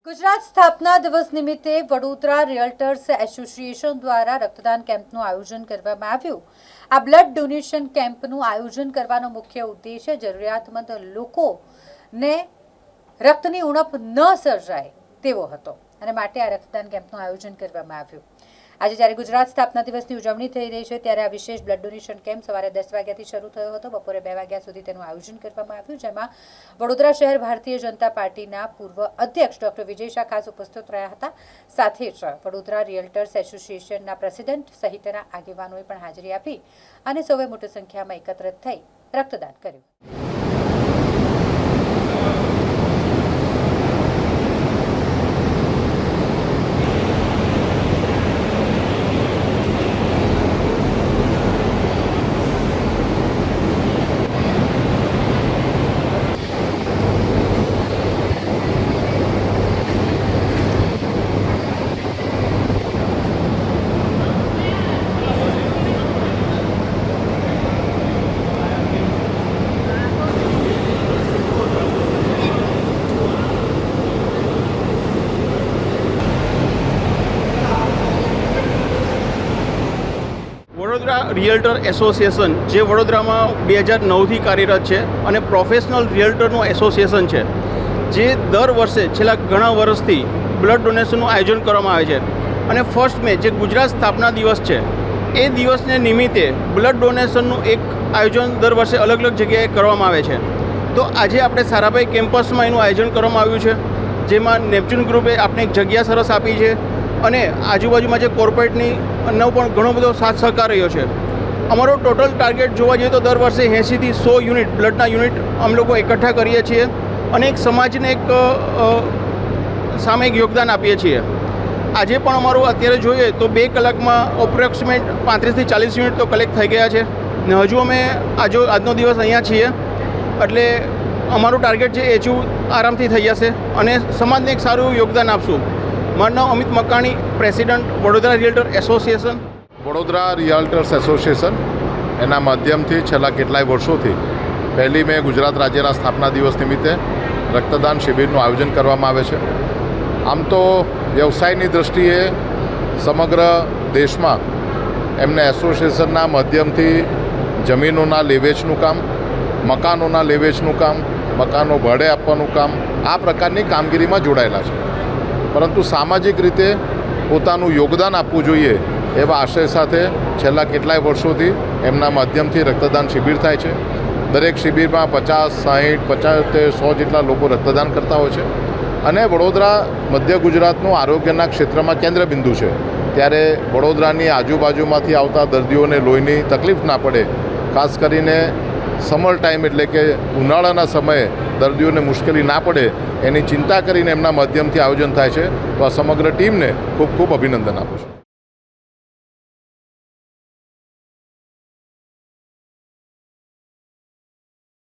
ગુજરાત સ્થાપના દિવસ નિમિત્તે વડોદરા રિયલ્ટર્સ એસોસિએશન દ્વારા રક્તદાન કેમ્પનું આયોજન કરવામાં આવ્યું। આ બ્લડ ડોનેશન કેમ્પનું આયોજન કરવાનો મુખ્ય ઉદ્દેશ્ય જરૂરિયાતમંદ લોકોને રક્તની ઉણપ ન સર્જાય તેવો હતો અને માટે આ રક્તદાન કેમ્પનું આયોજન કરવામાં આવ્યું। આજે જ્યારે ગુજરાત સ્થાપના દિવસની ઉજવણી થઈ રહી છે ત્યારે આ વિશેષ બ્લડ ડોનેશન કેમ્પ સવારે 10 વાગ્યાથી શરૂ થયો હતો। બપોરે 2 વાગ્યા સુધી તેનું આયોજન કરવામાં આવ્યું, જેમાં વડોદરા શહેર ભારતીય જનતા પાર્ટીના પૂર્વ અધ્યક્ષ ડોક્ટર વિજય શાહ ખાસ ઉપસ્થિત રહ્યા હતા। સાથે જ વડોદરા રિયલ્ટર્સ એસોસિએશનના પ્રેસિડેન્ટ સહિતના આગેવાનોએ પણ હાજરી આપી અને સૌએ મોટી સંખ્યામાં એકત્રિત થઈ રક્તદાન કર્યું। વડોદરા રિયલ્ટર એસોસિએશન જે વડોદરામાં 2009થી કાર્યરત છે અને પ્રોફેશનલ રિયલ્ટરનું એસોસિએશન છે, જે દર વર્ષે છેલ્લા ઘણા વર્ષથી બ્લડ ડોનેશનનું આયોજન કરવામાં આવે છે। અને ફર્સ્ટ મે જે ગુજરાત સ્થાપના દિવસ છે એ દિવસને નિમિત્તે બ્લડ ડોનેશનનું એક આયોજન દર વર્ષે અલગ અલગ જગ્યાએ કરવામાં આવે છે। તો આજે આપણે સારાભાઈ કેમ્પસમાં એનું આયોજન કરવામાં આવ્યું છે, જેમાં નેપચ્યુન ગ્રુપે આપણે એક જગ્યા સરસ આપી છે અને આજુબાજુમાં જે કોર્પોરેટની નો પણ ઘણો બધો સાથ સહકાર રહ્યો છે। અમારો ટોટલ ટાર્ગેટ જોવા જઈએ તો દર વર્ષે 80થી 100 યુનિટ બ્લડના યુનિટ અમે લોકો એકઠા કરીએ છીએ અને એક સમાજને એક સામે એક યોગદાન આપીએ છીએ। આજે પણ અમારું અત્યારે જોઈએ તો 2 કલાકમાં એપ્રોક્સિમેટ 35થી 40 યુનિટ તો કલેક્ટ થઈ ગયા છે ને હજુ અમે આજનો દિવસ અહીંયા છીએ એટલે અમારું ટાર્ગેટ છે એ હજુ આરામથી થઈ જશે અને સમાજને એક સારું યોગદાન આપશું। મારું નામ Amit Makani, president Vadodara realtor association. Vadodara realtors association એના માધ્યમથી છેલ્લા કેટલાય વર્ષોથી 1 મે ગુજરાત રાજ્યના સ્થાપના દિવસ નિમિત્તે રક્તદાન શિબિરનું આયોજન કરવામાં આવે છે। આમ તો વ્યવસાયની દૃષ્ટિએ સમગ્ર દેશમાં એમને એસોસિએશનના માધ્યમથી જમીનોના લેવેચનું કામ, મકાનોના લેવેચનું કામ, મકાનો ભાડે આપવાનું કામ, આ પ્રકારની કામગીરીમાં જોડાયેલા છે। પરંતુ સામાજિક રીતે પોતાનું યોગદાન આપવું જોઈએ એવા આશય સાથે છેલ્લા કેટલાય વર્ષોથી એમના માધ્યમથી રક્તદાન શિબિર થાય છે। દરેક શિબિરમાં 50, 60, 75, 100 જેટલા લોકો રક્તદાન કરતા હોય છે અને વડોદરા મધ્ય ગુજરાતનું આરોગ્યના ક્ષેત્રમાં કેન્દ્રબિંદુ છે, ત્યારે વડોદરાની આજુબાજુમાંથી આવતા દર્દીઓને લોહીની તકલીફ ના પડે, ખાસ કરીને સમર ટાઈમ એટલે કે ઉનાળાના સમયે દર્દીઓને મુશ્કેલી ના પડે એની ચિંતા કરીને એમના માધ્યમથી આયોજન થાય છે। તો આ સમગ્ર ટીમને ખૂબ ખૂબ અભિનંદન આપું છું।